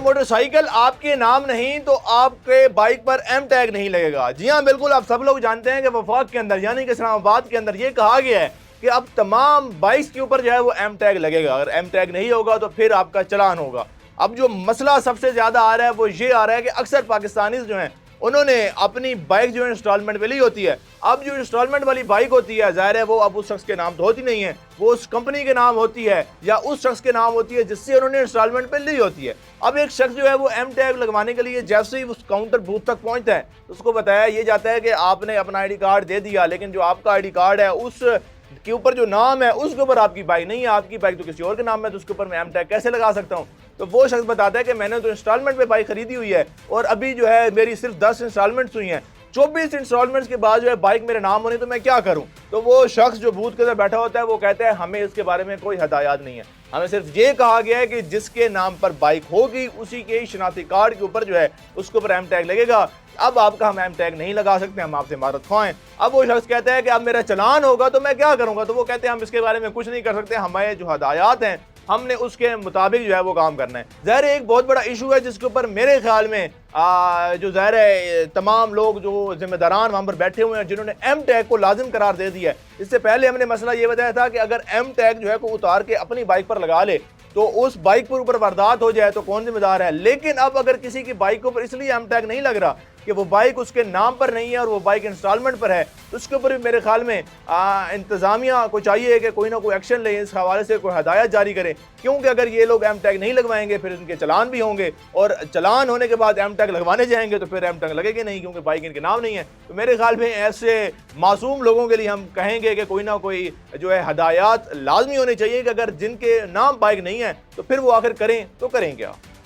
Motorcycle आपके नाम नहीं तो आपके बाइक पर एम टैग नहीं लगेगा। जी हाँ बिल्कुल, आप सब लोग जानते हैं कि वफाक के अंदर यानी कि इस्लामाबाद के अंदर ये कहा गया है कि अब तमाम बाइक्स के ऊपर जो है वो एम टैग लगेगा। अगर एम टैग नहीं होगा तो फिर आपका चालान होगा। अब जो मसला सबसे ज्यादा आ रहा है वो ये आ रहा है कि अक्सर पाकिस्तानी जो हैं उन्होंने अपनी बाइक जो है इंस्टॉलमेंट पे ली होती है। अब जो इंस्टॉलमेंट वाली बाइक होती है जाहिर है वो अब उस शख्स के नाम तो होती नहीं है, वो उस कंपनी के नाम होती है या उस शख्स के नाम होती है जिससे उन्होंने इंस्टॉलमेंट पे ली होती है। अब एक शख्स जो है वो एम टैग लगवाने के लिए जैसे ही उस काउंटर बूथ तक पहुंचता है तो उसको बताया ये जाता है कि आपने अपना आईडी कार्ड दे दिया, लेकिन जो आपका आईडी कार्ड है उस के ऊपर जो नाम है उसके ऊपर आपकी बाइक नहीं है, आपकी बाइक तो किसी और के नाम है, तो उसके ऊपर मैं एम टैग कैसे लगा सकता हूँ। तो वो शख्स बताता है कि मैंने तो इंस्टॉलमेंट पे बाइक खरीदी हुई है और अभी जो है मेरी सिर्फ 10 इंस्टॉलमेंट्स हुई हैं, 24 इंस्टॉलमेंट्स के बाद जो है बाइक मेरे नाम होने तो मैं क्या करूं। तो वो शख्स जो बूथ के अंदर बैठा होता है वो कहता है हमें इसके बारे में कोई हदायत नहीं है, हमें सिर्फ ये कहा गया है कि जिसके नाम पर बाइक होगी उसी के ही शनाख्ती कार्ड के ऊपर जो है उसके ऊपर एम टैग लगेगा। अब आपका हम एम टैग नहीं लगा सकते, हम आपसे मारत खाएं। अब वो शख्स कहता है कि अब मेरा चालान होगा तो मैं क्या करूंगा। तो वो कहते हैं हम इसके बारे में कुछ नहीं कर सकते, हमें जो हदायत हैं हमने उसके मुताबिक जो है वो काम करना है। ज़ाहिर एक बहुत बड़ा इशू है जिसके ऊपर मेरे ख्याल में जो ज़ाहिर है तमाम लोग जो जिम्मेदारान वहाँ पर बैठे हुए हैं जिन्होंने एम टैग को लाजिम करार दे दिया है। इससे पहले हमने मसला ये बताया था कि अगर एम टैग जो है को उतार के अपनी बाइक पर लगा ले तो उस बाइक पर ऊपर वारदात हो जाए तो कौन जिम्मेदार है। लेकिन अब अगर किसी की बाइक के ऊपर इसलिए एम टैग नहीं लग रहा कि वो बाइक उसके नाम पर नहीं है और वो बाइक इंस्टॉलमेंट पर है, तो उसके ऊपर भी मेरे ख्याल में इंतजामिया को चाहिए कि कोई ना कोई एक्शन ले, इस हवाले से कोई हदायत जारी करे। क्योंकि अगर ये लोग एम टैग नहीं लगवाएंगे फिर इनके चलान भी होंगे और चलान होने के बाद एम टैग लगवाने जाएंगे तो फिर एम टैग लगेगी नहीं क्योंकि बाइक इनके नाम नहीं है। तो मेरे ख्याल में ऐसे मासूम लोगों के लिए हम कहेंगे कि कोई ना कोई जो है हदायत लाजमी होनी चाहिए कि अगर जिनके नाम बाइक नहीं है तो फिर वो आखिर करें तो करें क्या।